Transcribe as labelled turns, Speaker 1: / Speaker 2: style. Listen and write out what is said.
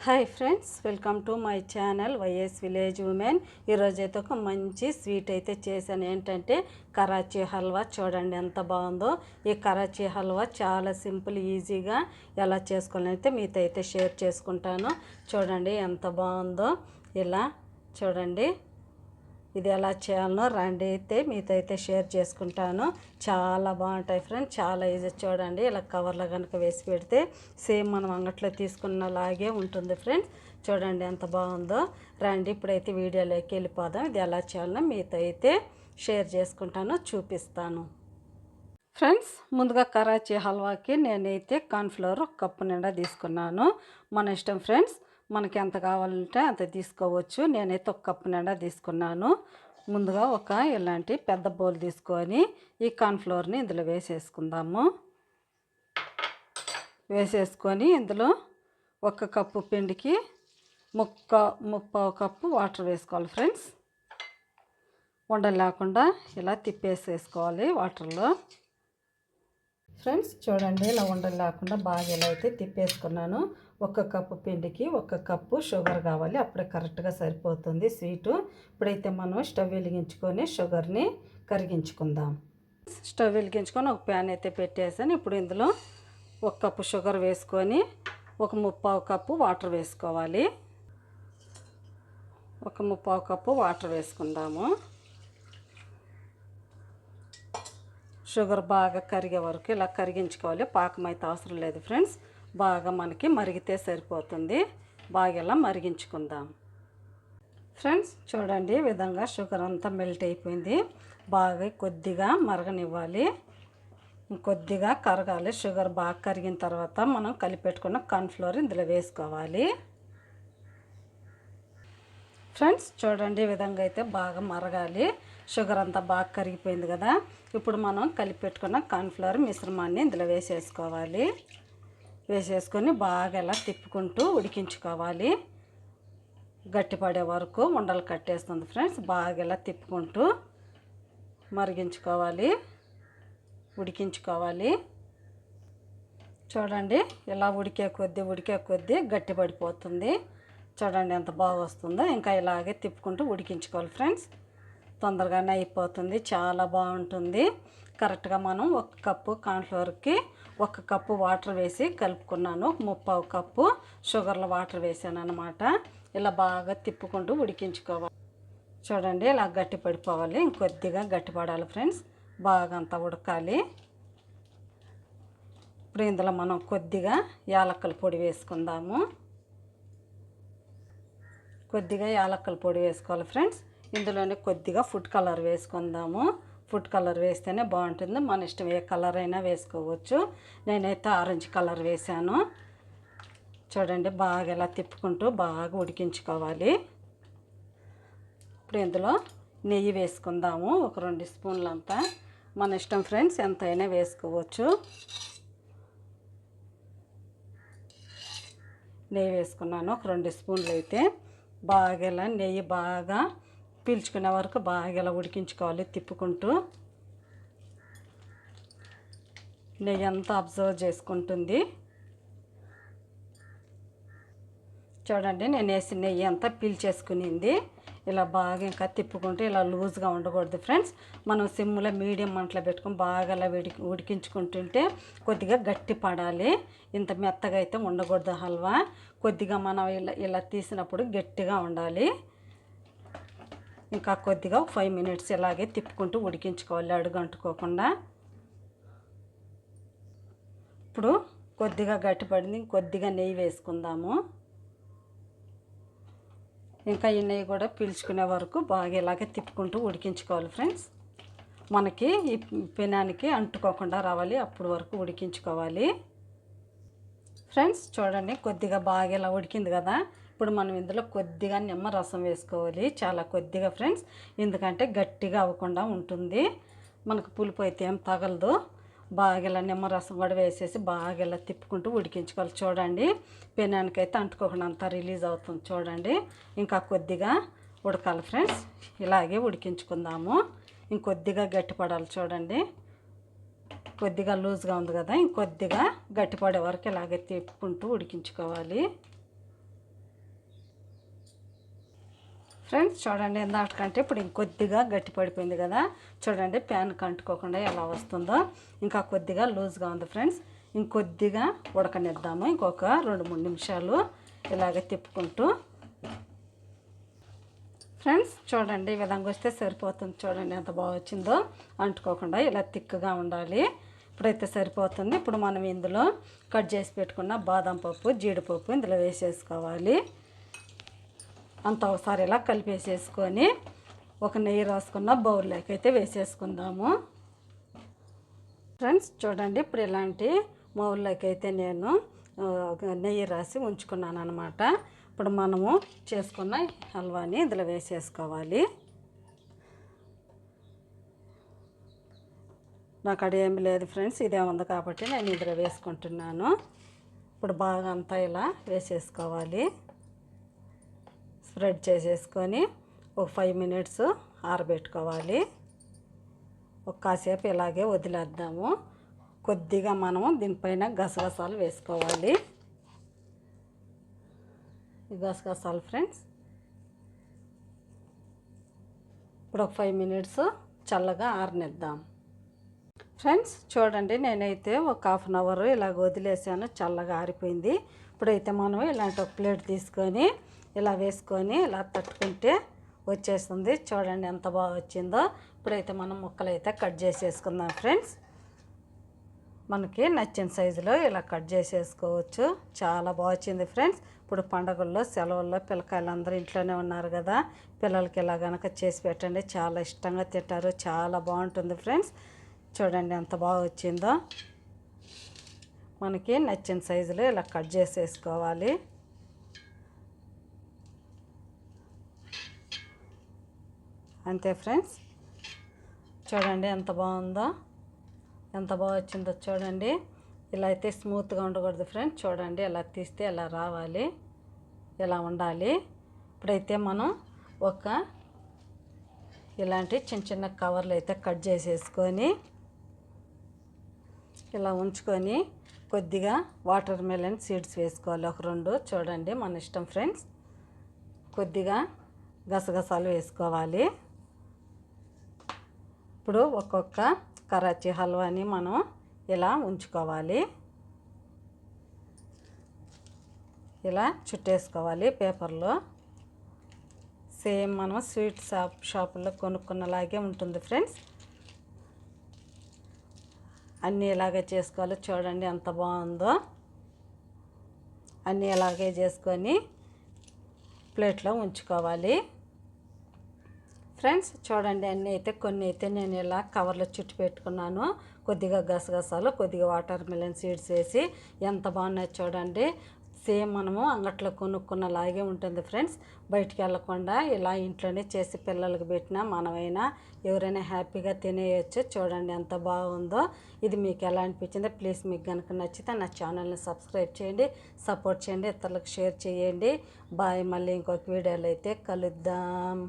Speaker 1: Hi friends, welcome to my channel YS village women. ఈరోజు అయితే ఒక మంచి స్వీట్ అయితే చేశాను. ఏంటంటే కరాచీ హల్వా. చూడండి ఎంత బాగుందో. ఈ కరాచీ హల్వా చాలా సింపుల్, ఈజీగా ఎలా చేసుకోవాలని అయితే మీతో అయితే షేర్ చేసుకుంటాను. చూడండి ఎంత బాగుందో. ఇలా చూడండి, ఇది ఎలా చేయాలనో రండి అయితే మీతో అయితే షేర్ చేసుకుంటాను. చాలా బాగుంటాయి ఫ్రెండ్స్, చాలా ఈజీ. చూడండి ఇలా కవర్లో కనుక వేసి పెడితే సేమ్ మనం అంగట్లో తీసుకున్నలాగే ఉంటుంది ఫ్రెండ్స్. చూడండి ఎంత బాగుందో. రండి ఇప్పుడైతే వీడియోలోకి వెళ్ళిపోదాం. ఇది ఎలా చేయాలనో మీతో అయితే షేర్ చేసుకుంటాను, చూపిస్తాను. ఫ్రెండ్స్, ముందుగా కరాచీ హల్వాకి నేనైతే కార్న్ఫ్లవర్ ఒక కప్పు నిండా తీసుకున్నాను. మన ఇష్టం ఫ్రెండ్స్, మనకి ఎంత కావాలంటే అంత తీసుకోవచ్చు. నేనైతే ఒక కప్పు నిండా తీసుకున్నాను. ముందుగా ఒక ఇలాంటి పెద్ద బౌల్ తీసుకొని ఈ కార్న్ఫ్లవర్ని ఇందులో వేసేసుకుందాము. వేసేసుకొని ఇందులో ఒక కప్పు పిండికి ముప్పావు కప్పు వాటర్ వేసుకోవాలి ఫ్రెండ్స్. ఉండలు లేకుండా ఇలా తిప్పేసేసుకోవాలి వాటర్లో. ఫ్రెండ్స్ చూడండి, ఇలా ఉండలు లేకుండా బాగా ఇలా అయితే తిప్పేసుకున్నాను. ఒక కప్పు పిండికి ఒక కప్పు షుగర్ కావాలి, అప్పుడే కరెక్ట్గా సరిపోతుంది స్వీటు. ఇప్పుడైతే మనం స్టవ్ వెలిగించుకొని షుగర్ని కరిగించుకుందాం. స్టవ్ వెలిగించుకొని ఒక ప్యాన్ అయితే పెట్టేసాను. ఇప్పుడు ఇందులో ఒక కప్పు షుగర్ వేసుకొని ఒక ముప్పావు కప్పు వాటర్ వేసుకోవాలి. ఒక ముప్పావు కప్పు వాటర్ వేసుకుందాము. షుగర్ బాగా కరిగే వరకు ఇలా కరిగించుకోవాలి. పాకం అయితే అవసరం లేదు ఫ్రెండ్స్, బాగా మనకి మరిగితే సరిపోతుంది. బాగా ఇలా మరిగించుకుందాం. ఫ్రెండ్స్ చూడండి, ఈ విధంగా షుగర్ అంతా మెల్ట్ అయిపోయింది. బాగా కొద్దిగా మరగనివ్వాలి, కొద్దిగా కరగాలి. షుగర్ బాగా కరిగిన తర్వాత మనం కలిపెట్టుకున్న కార్న్ఫ్లవర్ ఇందులో వేసుకోవాలి. ఫ్రెండ్స్ చూడండి, ఈ విధంగా అయితే బాగా మరగాలి. షుగర్ అంతా బాగా కరిగిపోయింది కదా. ఇప్పుడు మనం కలిపెట్టుకున్న కార్న్ఫ్లవర్ మిశ్రమాన్ని ఇందులో వేసేసుకోవాలి. వేసేసుకొని బాగా ఇలా తిప్పుకుంటూ ఉడికించుకోవాలి. గట్టిపడే వరకు ఉండలు కట్టేస్తుంది ఫ్రెండ్స్. బాగా ఇలా తిప్పుకుంటూ మరిగించుకోవాలి, ఉడికించుకోవాలి. చూడండి, ఇలా ఉడికే కొద్దీ గట్టిపడిపోతుంది. చూడండి ఎంత బాగా వస్తుందో. ఇంకా ఇలాగే తిప్పుకుంటూ ఉడికించుకోవాలి ఫ్రెండ్స్. తొందరగానే అయిపోతుంది, చాలా బాగుంటుంది. కరెక్ట్గా మనం ఒక కప్పు కార్న్ఫ్లవర్కి ఒక కప్పు వాటర్ వేసి కలుపుకున్నాను. ముప్పావు కప్పు షుగర్లో వాటర్ వేసాను అనమాట. ఇలా బాగా తిప్పుకుంటూ ఉడికించుకోవాలి. చూడండి ఇలా గట్టి పడిపోవాలి, ఇంకొద్దిగా గట్టిపడాలి ఫ్రెండ్స్. బాగా అంతా ఉడకాలి. ఇప్పుడు ఇందులో మనం కొద్దిగా యాలక్కల పొడి వేసుకుందాము. కొద్దిగా యాలక్కల పొడి వేసుకోవాలి ఫ్రెండ్స్. ఇందులోనే కొద్దిగా ఫుడ్ కలర్ వేసుకుందాము. ఫుడ్ కలర్ వేస్తేనే బాగుంటుంది. మన ఇష్టం, ఏ కలర్ అయినా వేసుకోవచ్చు. నేనైతే ఆరెంజ్ కలర్ వేసాను. చూడండి బాగా ఇలా తిప్పుకుంటూ బాగా ఉడికించుకోవాలి. ఇప్పుడు ఇందులో నెయ్యి వేసుకుందాము. ఒక 2 స్పూన్లంతా. మన ఇష్టం ఫ్రెండ్స్, ఎంతైనా వేసుకోవచ్చు. నెయ్యి వేసుకున్నాను ఒక 2 స్పూన్లు అయితే. బాగా ఇలా నెయ్యి బాగా పీల్చుకునే వరకు బాగా ఇలా ఉడికించుకోవాలి తిప్పుకుంటూ. నెయ్యి అంతా అబ్జర్వ్ చేసుకుంటుంది. చూడండి, నేను వేసిన నెయ్యి అంతా పీల్చేసుకునింది. ఇలా బాగా ఇంకా తిప్పుకుంటూ ఇలా లూజ్గా ఉండకూడదు ఫ్రెండ్స్. మనం సిమ్లో మీడియం మంటలో పెట్టుకొని బాగా ఇలా ఉడికించుకుంటుంటే కొద్దిగా గట్టి పడాలి. ఇంత మెత్తగా అయితే ఉండకూడదు హల్వా. కొద్దిగా మనం ఇలా తీసినప్పుడు గట్టిగా ఉండాలి. ఇంకా కొద్దిగా 5 మినిట్స్ ఇలాగే తిప్పుకుంటూ ఉడికించుకోవాలి, అడుగంటుకోకుండా. ఇప్పుడు కొద్దిగా గట్టిపడింది, కొద్దిగా నెయ్యి వేసుకుందాము. ఇంకా ఈ నెయ్యి కూడా పీల్చుకునే వరకు బాగా ఇలాగే తిప్పుకుంటూ ఉడికించుకోవాలి ఫ్రెండ్స్. మనకి ఈ పెనానికి అంటుకోకుండా రావాలి, అప్పుడు వరకు ఉడికించుకోవాలి. ఫ్రెండ్స్ చూడండి, కొద్దిగా బాగా ఇలా ఉడికింది కదా. ఇప్పుడు మనం ఇందులో కొద్దిగా నిమ్మరసం వేసుకోవాలి, చాలా కొద్దిగా ఫ్రెండ్స్. ఎందుకంటే గట్టిగా అవ్వకుండా ఉంటుంది, మనకు పులుపు అయితే ఏం తగలదు. బాగా ఇలా నిమ్మరసం కూడా వేసేసి బాగా ఇలా తిప్పుకుంటూ ఉడికించుకోవాలి. చూడండి, పెనానికి అయితే అంటుకోకుండా అంతా రిలీజ్ అవుతుంది. చూడండి, ఇంకా కొద్దిగా ఉడకాలి ఫ్రెండ్స్. ఇలాగే ఉడికించుకుందాము. ఇంకొద్దిగా గట్టిపడాలి. చూడండి, కొద్దిగా లూజ్గా ఉంది కదా, ఇంకొద్దిగా గట్టిపడే వరకు ఇలాగే తిప్పుకుంటూ ఉడికించుకోవాలి. ఫ్రెండ్స్ చూడండి, ఇందాకంటే ఇప్పుడు ఇంకొద్దిగా గట్టి పడిపోయింది కదా. చూడండి ప్యాన్ కంటుకోకుండా ఎలా వస్తుందో. ఇంకా కొద్దిగా లూజ్గా ఉంది ఫ్రెండ్స్. ఇంకొద్దిగా ఉడకనిద్దాము. ఇంకొక 2-3 నిమిషాలు ఇలాగ తిప్పుకుంటూ. ఫ్రెండ్స్ చూడండి, ఈ విధంగా వస్తే సరిపోతుంది. చూడండి ఎంత బాగా వచ్చిందో. అంటుకోకుండా ఇలా తిక్కుగా ఉండాలి. ఇప్పుడైతే సరిపోతుంది. ఇప్పుడు మనం ఇందులో కట్ చేసి పెట్టుకున్న బాదం పప్పు, జీడిపప్పు ఇందులో వేసేసుకోవాలి. అంత ఒకసారి ఇలా కలిపేసేసుకొని ఒక నెయ్యి రాసుకున్న బౌల్లోకి అయితే వేసేసుకుందాము. ఫ్రెండ్స్ చూడండి, ఇప్పుడు ఇలాంటి బౌల్లోకి అయితే నేను నెయ్యి రాసి ఉంచుకున్నాను అనమాట. ఇప్పుడు మనము చేసుకున్న హల్వాని ఇందులో వేసేసుకోవాలి. నాకు అక్కడ ఏమి లేదు ఫ్రెండ్స్, ఇదే ఉంది కాబట్టి నేను ఇందులో వేసుకుంటున్నాను. ఇప్పుడు బాగా అంతా ఇలా వేసేసుకోవాలి. స్ప్రెడ్ చేసేసుకొని ఒక 5 మినిట్స్ ఆరబెట్టుకోవాలి. ఒక కాసేపు ఇలాగే వదిలేద్దాము. కొద్దిగా మనము దీనిపైన గసగసాలు వేసుకోవాలి. ఈ గసగసాలు ఫ్రెండ్స్ ఇప్పుడు ఒక 5 మినిట్స్ చల్లగా ఆరనిద్దాం. ఫ్రెండ్స్ చూడండి, నేనైతే ఒక 1/2 అవర్ ఇలాగ వదిలేసాను. చల్లగా ఆరిపోయింది. ఇప్పుడైతే మనం ఇలాంటి ఒక ప్లేట్ తీసుకొని ఇలా వేసుకొని ఇలా తట్టుకుంటే వచ్చేస్తుంది. చూడండి ఎంత బాగా వచ్చిందో. ఇప్పుడైతే మనం ముక్కలు అయితే కట్ చేసేసుకుందాం ఫ్రెండ్స్. మనకి నచ్చిన సైజులో ఇలా కట్ చేసేసుకోవచ్చు. చాలా బాగా వచ్చింది ఫ్రెండ్స్. ఇప్పుడు పండగల్లో సెలవుల్లో పిల్లకాయలు అందరూ ఇంట్లోనే ఉన్నారు కదా. పిల్లలకి ఇలా కనుక చేసి పెట్టండి, చాలా ఇష్టంగా తింటారు. చాలా బాగుంటుంది ఫ్రెండ్స్. చూడండి ఎంత బాగా వచ్చిందో. మనకి నచ్చిన సైజులో ఇలా కట్ చేసేసుకోవాలి. అంతే ఫ్రెండ్స్. చూడండి ఎంత బాగుందో, ఎంత బాగా వచ్చిందో చూడండి. ఇలా అయితే స్మూత్గా ఉండకూడదు ఫ్రెండ్స్. చూడండి ఇలా తీస్తే ఇలా రావాలి, ఇలా ఉండాలి. ఇప్పుడైతే మనం ఒక ఇలాంటి చిన్న చిన్న కవర్లు అయితే కట్ చేసేసుకొని ఇలా ఉంచుకొని కొద్దిగా వాటర్ మెలన్ సీడ్స్ వేసుకోవాలి. ఒక 2 చూడండి మన ఇష్టం ఫ్రెండ్స్. కొద్దిగా గసగసాలు వేసుకోవాలి. ఇప్పుడు ఒక్కొక్క కరాచీ హల్వాని మనం ఇలా ఉంచుకోవాలి. ఇలా చుట్టేసుకోవాలి పేపర్లో. సేమ్ మనం స్వీట్ షాపుల్లో కొనుక్కున్నలాగే ఉంటుంది ఫ్రెండ్స్. అన్నీ ఇలాగే చేసుకోవాలి. చూడండి ఎంత బాగుందో. అన్నీ ఇలాగే చేసుకొని ప్లేట్లో ఉంచుకోవాలి ఫ్రెండ్స్. చూడండి అన్నీ అయితే కొన్ని అయితే నేను ఇలా కవర్లో చుట్టి పెట్టుకున్నాను. కొద్దిగా గసగసాలు, కొద్దిగా వాటర్ మెలన్ సీడ్స్ వేసి ఎంత బాగున్నాయి చూడండి. సేమ్ మనము అంగట్లో కొనుక్కున్నలాగే ఉంటుంది ఫ్రెండ్స్. బయటికి వెళ్ళకుండా ఇలా ఇంట్లోనే చేసి పిల్లలకు పెట్టినా మనమైనా ఎవరైనా హ్యాపీగా తినేయచ్చు. చూడండి ఎంత బాగుందో. ఇది మీకు ఎలా అనిపించిందో ప్లీజ్ మీకు కనుక నచ్చితే నా ఛానల్ని సబ్స్క్రైబ్ చేయండి, సపోర్ట్ చేయండి, ఇతరులకు షేర్ చేయండి. బాయ్. మళ్ళీ ఇంకొక వీడియోలో అయితే కలుద్దాం.